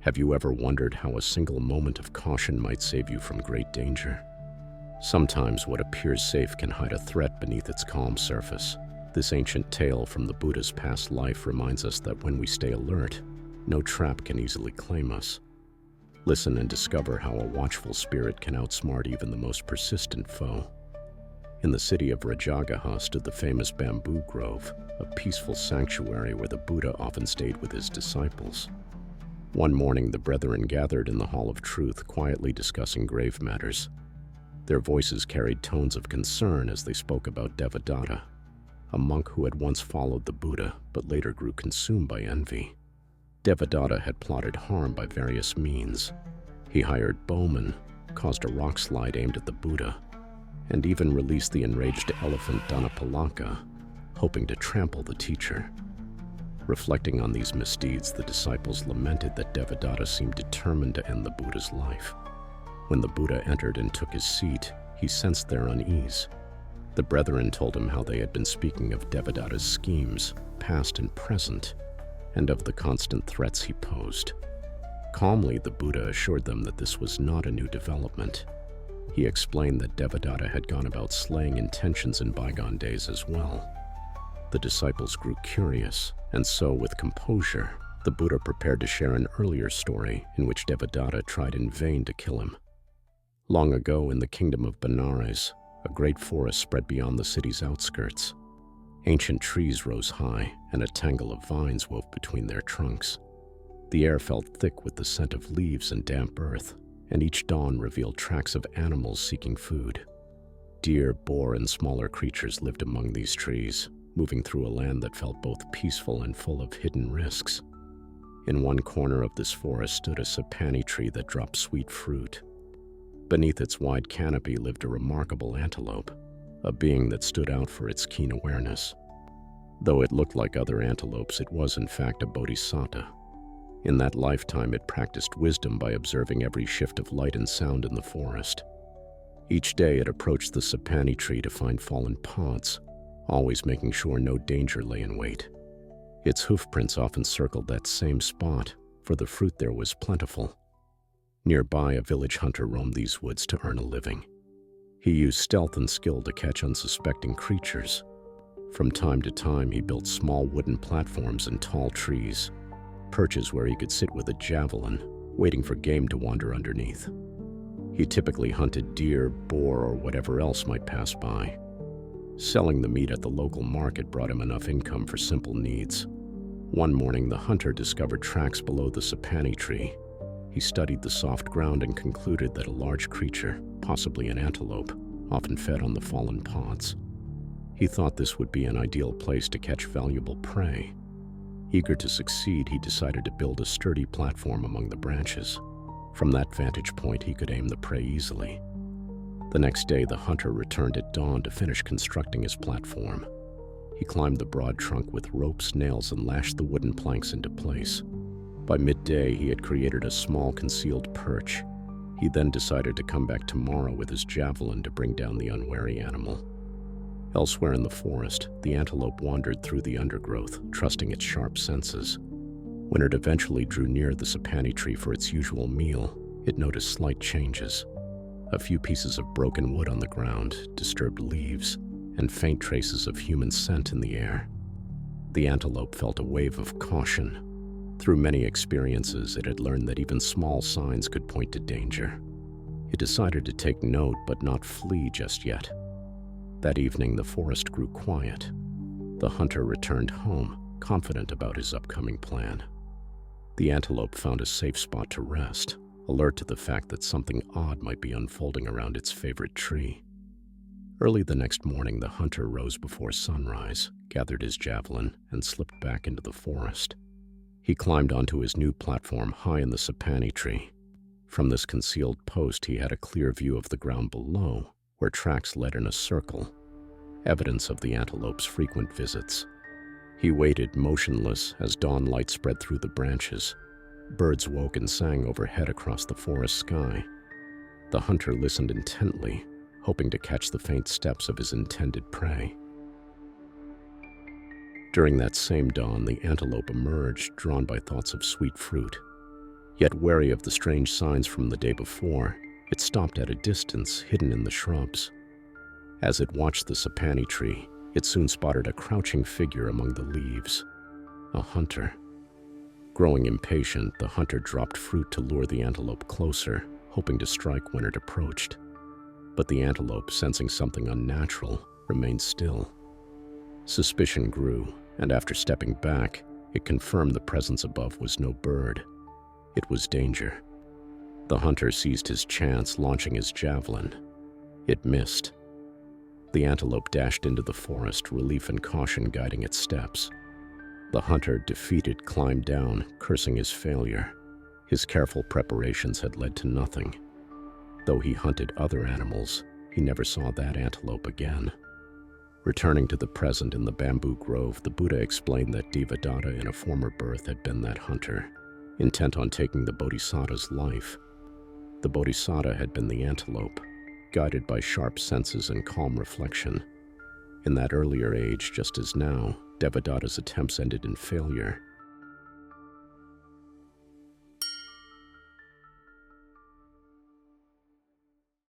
Have you ever wondered how a single moment of caution might save you from great danger? Sometimes what appears safe can hide a threat beneath its calm surface. This ancient tale from the Buddha's past life reminds us that when we stay alert, no trap can easily claim us. Listen and discover how a watchful spirit can outsmart even the most persistent foe. In the city of Rajagaha stood the famous bamboo grove, a peaceful sanctuary where the Buddha often stayed with his disciples. One morning, the brethren gathered in the Hall of Truth, quietly discussing grave matters. Their voices carried tones of concern as they spoke about Devadatta, a monk who had once followed the Buddha but later grew consumed by envy. Devadatta had plotted harm by various means. He hired bowmen, caused a rock slide aimed at the Buddha, and even released the enraged elephant Dhanapalaka, hoping to trample the teacher. Reflecting on these misdeeds, the disciples lamented that Devadatta seemed determined to end the Buddha's life. When the Buddha entered and took his seat, he sensed their unease. The brethren told him how they had been speaking of Devadatta's schemes, past and present, and of the constant threats he posed. Calmly, the Buddha assured them that this was not a new development. He explained that Devadatta had gone about slaying intentions in bygone days as well. The disciples grew curious, and so, with composure, the Buddha prepared to share an earlier story in which Devadatta tried in vain to kill him. Long ago, in the kingdom of Benares, a great forest spread beyond the city's outskirts. Ancient trees rose high, and a tangle of vines wove between their trunks. The air felt thick with the scent of leaves and damp earth, and each dawn revealed tracks of animals seeking food. Deer, boar, and smaller creatures lived among these trees, moving through a land that felt both peaceful and full of hidden risks. In one corner of this forest stood a sapani tree that dropped sweet fruit. Beneath its wide canopy lived a remarkable antelope, a being that stood out for its keen awareness. Though it looked like other antelopes, it was in fact a bodhisattva. In that lifetime, it practiced wisdom by observing every shift of light and sound in the forest. Each day, it approached the sapani tree to find fallen pods, always making sure no danger lay in wait. Its hoofprints often circled that same spot, for the fruit there was plentiful. Nearby, a village hunter roamed these woods to earn a living. He used stealth and skill to catch unsuspecting creatures. From time to time, he built small wooden platforms in tall trees, perches where he could sit with a javelin, waiting for game to wander underneath. He typically hunted deer, boar, or whatever else might pass by. Selling the meat at the local market brought him enough income for simple needs. One morning, the hunter discovered tracks below the sapani tree. He studied the soft ground and concluded that a large creature, possibly an antelope, often fed on the fallen pods. He thought this would be an ideal place to catch valuable prey. Eager to succeed, he decided to build a sturdy platform among the branches. From that vantage point, he could aim the prey easily. The next day, the hunter returned at dawn to finish constructing his platform. He climbed the broad trunk with ropes, nails, and lashed the wooden planks into place. By midday, he had created a small concealed perch. He then decided to come back tomorrow with his javelin to bring down the unwary animal. Elsewhere in the forest, the antelope wandered through the undergrowth, trusting its sharp senses. When it eventually drew near the sapani tree for its usual meal, it noticed slight changes. A few pieces of broken wood on the ground, disturbed leaves, and faint traces of human scent in the air. The antelope felt a wave of caution. Through many experiences, it had learned that even small signs could point to danger. It decided to take note but not flee just yet. That evening, the forest grew quiet. The hunter returned home, confident about his upcoming plan. The antelope found a safe spot to rest, alert to the fact that something odd might be unfolding around its favorite tree. Early the next morning, the hunter rose before sunrise, gathered his javelin, and slipped back into the forest. He climbed onto his new platform high in the sapani tree. From this concealed post, he had a clear view of the ground below, where tracks led in a circle, evidence of the antelope's frequent visits. He waited motionless as dawn light spread through the branches. Birds woke and sang overhead across the forest sky. The hunter listened intently, hoping to catch the faint steps of his intended prey. During that same dawn, the antelope emerged, drawn by thoughts of sweet fruit. Yet wary of the strange signs from the day before, it stopped at a distance, hidden in the shrubs. As it watched the sapani tree, it soon spotted a crouching figure among the leaves. A hunter. Growing impatient, the hunter dropped fruit to lure the antelope closer, hoping to strike when it approached. But the antelope, sensing something unnatural, remained still. Suspicion grew, and after stepping back, it confirmed the presence above was no bird. It was danger. The hunter seized his chance, launching his javelin. It missed. The antelope dashed into the forest, relief and caution guiding its steps. The hunter, defeated, climbed down, cursing his failure. His careful preparations had led to nothing. Though he hunted other animals, he never saw that antelope again. Returning to the present in the bamboo grove, the Buddha explained that Devadatta in a former birth had been that hunter, intent on taking the bodhisattva's life. The bodhisattva had been the antelope, guided by sharp senses and calm reflection. In that earlier age, just as now, Devadatta's attempts ended in failure.